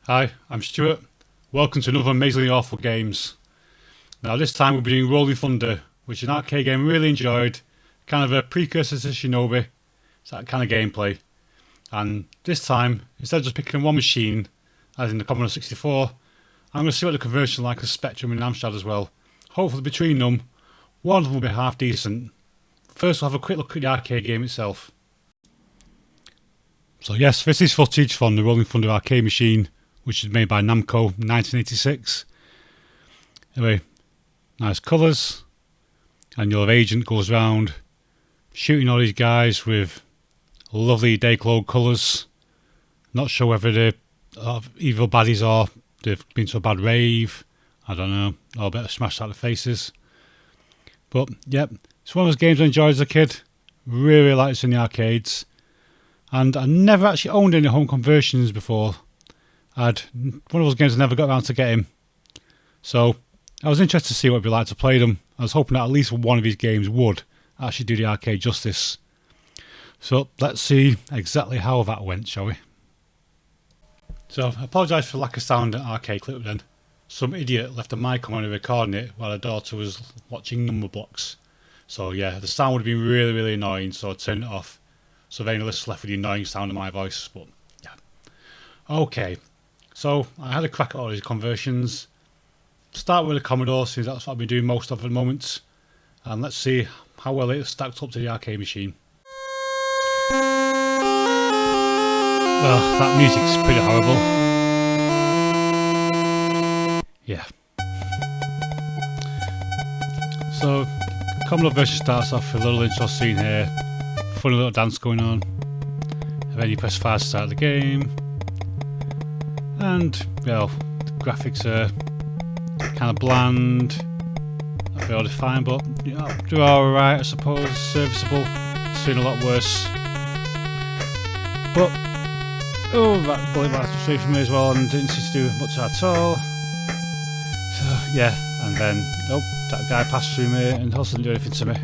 Hi, I'm Stuart. Welcome to another Amazingly Awful Games. Now this time we'll be doing Rolling Thunder, which is an arcade game I really enjoyed. Kind of a precursor to Shinobi. It's that kind of gameplay. And this time, instead of just picking one machine, as in the Commodore 64, I'm going to see what the conversion is like as Spectrum and Amstrad as well. Hopefully between them, one of them will be half decent. First we'll have a quick look at the arcade game itself. So yes, this is footage from the Rolling Thunder arcade machine, which is made by Namco in 1986. Anyway, nice colours. And your agent goes around shooting all these guys with lovely day-glow colours. Not sure whether they're evil baddies or they've been to a bad rave. I don't know. Or better smashed out the faces. But, yep, it's one of those games I enjoyed as a kid. Really liked it in the arcades. And I never actually owned any home conversions before. One of those games I never got around to getting. So I was interested to see what it'd be like to play them. I was hoping that at least one of these games would actually do the arcade justice. So let's see exactly how that went, shall we? So I apologise for lack of sound at arcade clip then. Some idiot left a mic on when recording it while her daughter was watching number blocks. So yeah, the sound would have been really annoying, so I turned it off. So then listeners left with the annoying sound of my voice, but yeah. Okay. So I had a crack at all these conversions. Start with the Commodore, since that's what I've been doing most of at the moment. And let's see how well it stacked up to the arcade machine. Well, that music's pretty horrible. Yeah. So, Commodore version starts off with a little intro scene here. Funny little dance going on. And then you press fire to start the game. And, well, the graphics are kind of bland, not very defined, but you know, they're alright, I suppose, serviceable. Seen a lot worse. But, oh, that bullet passed straight from me as well and didn't seem to do much at all. So, yeah, and then, oh, that guy passed through me and also didn't do anything to me.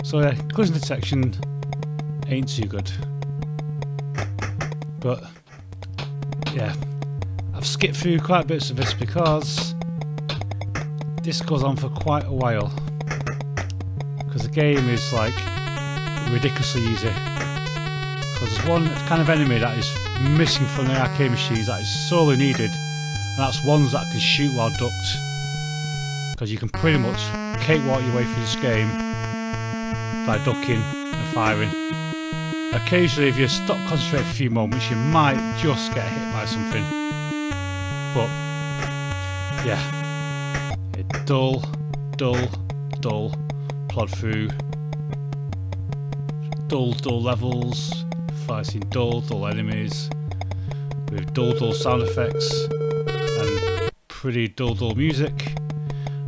So, yeah, collision detection ain't too good. But, yeah, I've skipped through quite bits of this because this goes on for quite a while. Because the game is like ridiculously easy. Because there's one kind of enemy that is missing from the arcade machines that is sorely needed, and that's ones that can shoot while ducked. Because you can pretty much cakewalk your way through this game by ducking and firing. Occasionally, if you stop concentrating for a few moments, you might just get hit by something. But, yeah. It's dull, plod through. Dull levels, fighting dull enemies, with dull sound effects, and pretty dull music.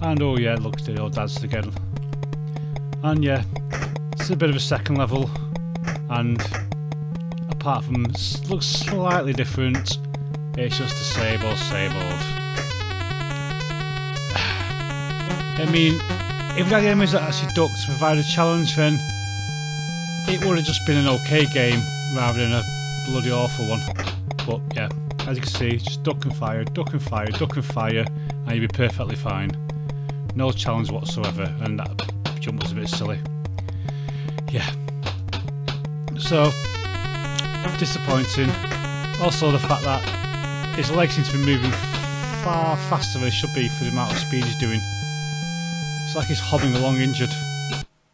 And oh yeah, look, they all dancing again. And yeah, it's a bit of a second level. And apart from looks slightly different, it's just the same old. I mean, if we had enemies that actually ducked to provide a challenge, then it would have just been an okay game rather than a bloody awful one. But yeah, as you can see, just duck and fire, and you'd be perfectly fine. No challenge whatsoever, and that jump was a bit silly. Yeah. So, disappointing. Also the fact that his legs seem to be moving far faster than they should be for the amount of speed he's doing. It's like he's hobbling along injured.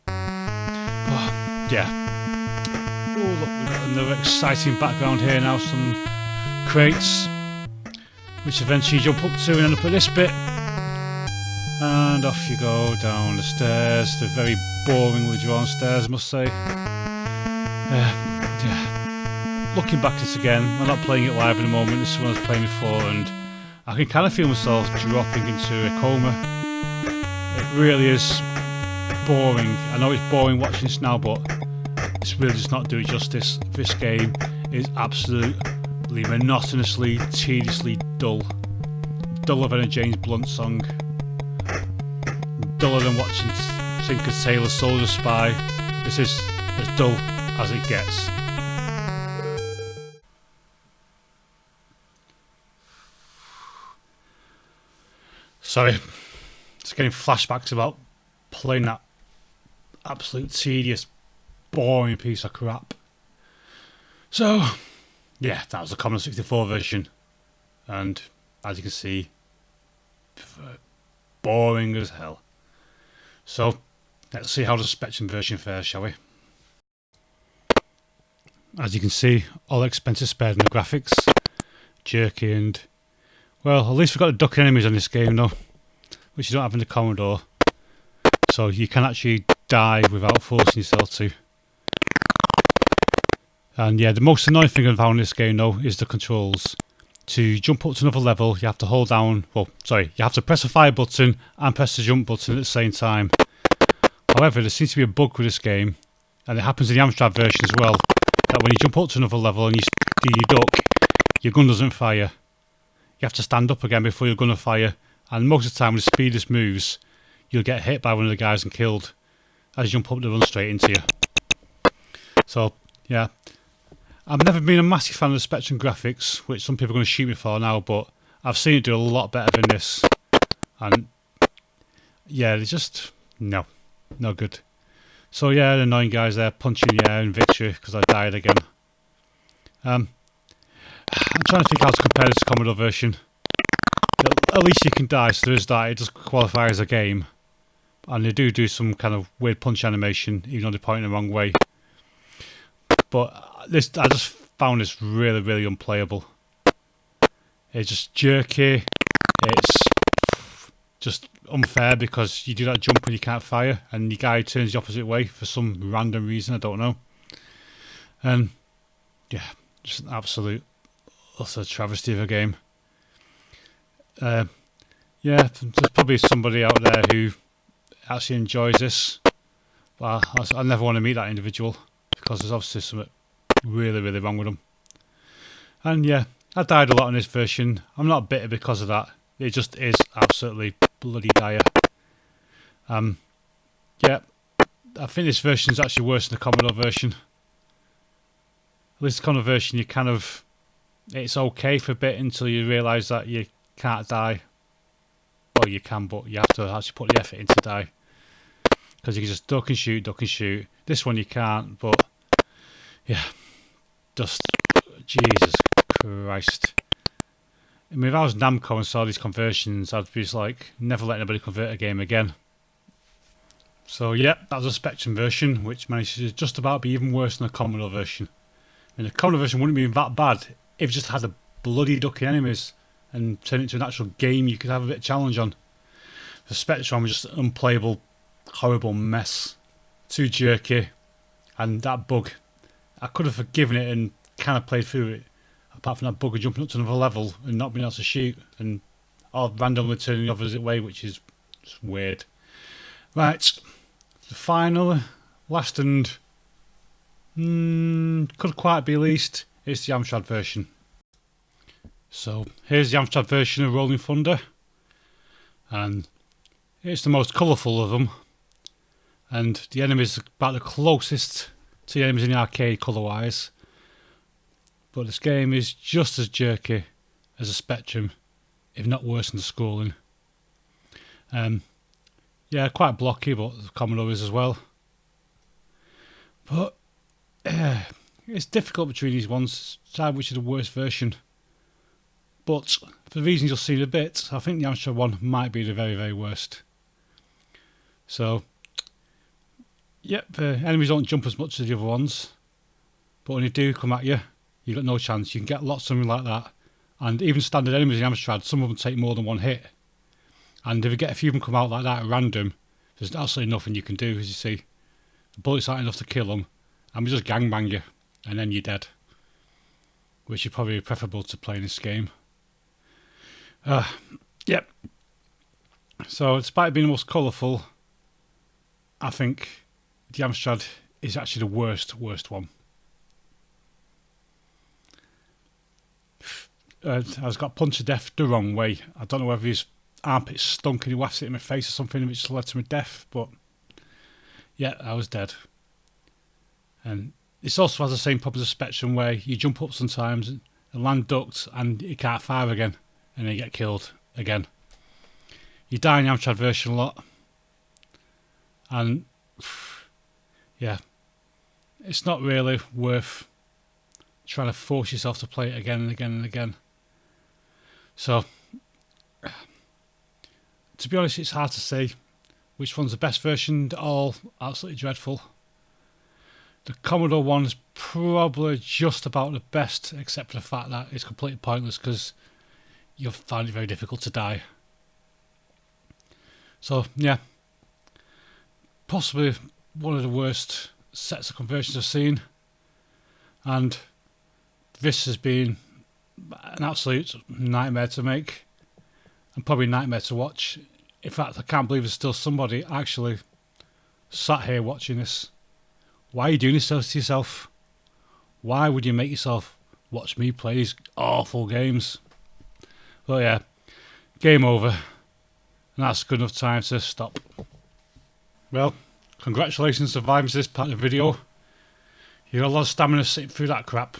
Oh, yeah. Oh look, we've got another exciting background here now, some crates, which eventually you jump up to and end up at this bit. And off you go down the stairs, the very boringly drawn stairs I must say. Yeah. Looking back at this again, I'm not playing it live at the moment, this is one I was playing before, and I can kind of feel myself dropping into a coma. It really is boring. I know it's boring watching this now, but it's really just not doing justice. This game is absolutely monotonously, tediously dull. Duller than a James Blunt song. Duller than watching Tinker Tailor Soldier Spy. This is as dull as it gets. Sorry, just getting flashbacks about playing that absolute tedious, boring piece of crap. So, yeah, that was the Commodore 64 version, and as you can see, boring as hell. So, let's see how the Spectrum version fares, shall we? As you can see, all expenses spared in the graphics, jerky, and well, at least we've got the ducking enemies on this game though, which you don't have in the Commodore, so you can actually die without forcing yourself to. And yeah, the most annoying thing I've found in this game though is the controls. To jump up to another level, you have to hold down, you have to press the fire button and press the jump button at the same time. However, there seems to be a bug with this game, and it happens in the Amstrad version as well, that when you jump up to another level and you duck, your gun doesn't fire. You have to stand up again before your gun will fire, and most of the time with the speed this moves, you'll get hit by one of the guys and killed as you jump up to run straight into you. So, yeah. I've never been a massive fan of the Spectrum graphics, which some people are going to shoot me for now, but I've seen it do a lot better than this. And, yeah, it's just, no good. So yeah, the annoying guys there punching the air in victory because I died again. I'm trying to think how to compare this to Commodore version. At least you can die, so there is that. It does qualify as a game. And they do some kind of weird punch animation, even though they're pointing the wrong way. But I just found this really, really unplayable. It's just jerky. It's just unfair because you do that jump and you can't fire, and the guy turns the opposite way for some random reason, I don't know. And yeah, just an absolute utter travesty of a game. Yeah, there's probably somebody out there who actually enjoys this, but I never want to meet that individual because there's obviously something really, really wrong with them. And yeah, I died a lot in this version. I'm not bitter because of that. It just is absolutely bloody dire. Yeah, I think this version is actually worse than the Commodore version. At least the Commodore version, it's okay for a bit until you realise that you can't die. Well, you can, but you have to actually put the effort in to die. Because you can just duck and shoot. This one you can't, but yeah, just Jesus Christ. I mean, if I was Namco and saw these conversions, I'd be just like, never let anybody convert a game again. So yeah, that was a Spectrum version, which managed to just about be even worse than the Commodore version. I mean, the Commodore version wouldn't be that bad if it just had the bloody ducking enemies and turned it into an actual game you could have a bit of challenge on. The Spectrum was just an unplayable, horrible mess. Too jerky, and that bug, I could have forgiven it and kind of played through it. Apart from that bug of jumping up to another level and not being able to shoot, and or randomly turning the opposite way, which is just weird. Right, the final, last and could quite be least, is the Amstrad version. So here's the Amstrad version of Rolling Thunder, and it's the most colourful of them, and the enemies are about the closest to the enemies in the arcade colour-wise. But this game is just as jerky as a Spectrum, if not worse than the scrolling. Yeah, quite blocky, but the Commodore is as well. But it's difficult between these ones to decide which is the worst version. But for the reasons you'll see in a bit, I think the Amstrad one might be the very, very worst. So, yep, the enemies don't jump as much as the other ones, but when they do come at you, you've got no chance. You can get lots of them like that. And even standard enemies in Amstrad, some of them take more than one hit. And if you get a few of them come out like that at random, there's absolutely nothing you can do, as you see. The bullets aren't enough to kill them, and we just gangbang you, and then you're dead. Which is probably preferable to playing this game. Yep. So, despite being the most colourful, I think the Amstrad is actually the worst one. I was got punched to death the wrong way. I don't know whether his armpits stunk and he wafted it in my face or something, which led to my death, but yeah, I was dead. And this also has the same problem as a Spectrum, where you jump up sometimes and land ducked and you can't fire again, and then you get killed again. you die in the Amstrad version a lot, and yeah, it's not really worth trying to force yourself to play it again and again and again. So, to be honest, it's hard to say which one's the best version. They're all absolutely dreadful. The Commodore one is probably just about the best, except for the fact that it's completely pointless because you'll find it very difficult to die. So yeah, possibly one of the worst sets of conversions I've seen, and this has been an absolute nightmare to make, and probably a nightmare to watch. In fact, I can't believe there's still somebody actually sat here watching this. Why are you doing this to yourself? Why would you make yourself watch me play these awful games? But yeah, game over. And that's good enough time to stop. Well, congratulations surviving this part of the video. You got a lot of stamina sitting through that crap.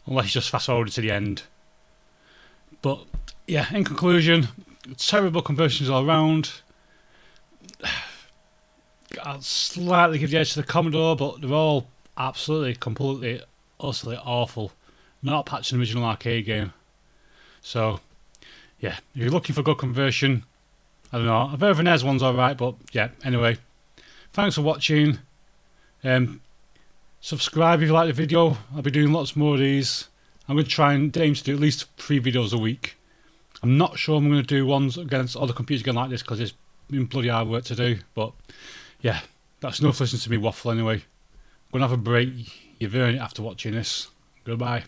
Unless you just fast forward to the end. But yeah, in conclusion, terrible conversions all around. I'll slightly give the edge to the Commodore, but they're all absolutely, completely, utterly awful. Not patching the original arcade game. So, yeah, if you're looking for good conversion, I don't know, a bit of an NES one's alright, but yeah, anyway. Thanks for watching. Subscribe if you like the video. I'll be doing lots more of these. I'm going to try and aim to do at least 3 videos a week. I'm not sure I'm going to do ones against other computers again like this because it's been bloody hard work to do, but yeah, that's enough listening to me waffle anyway. I'm going to have a break. You've earned it after watching this. Goodbye.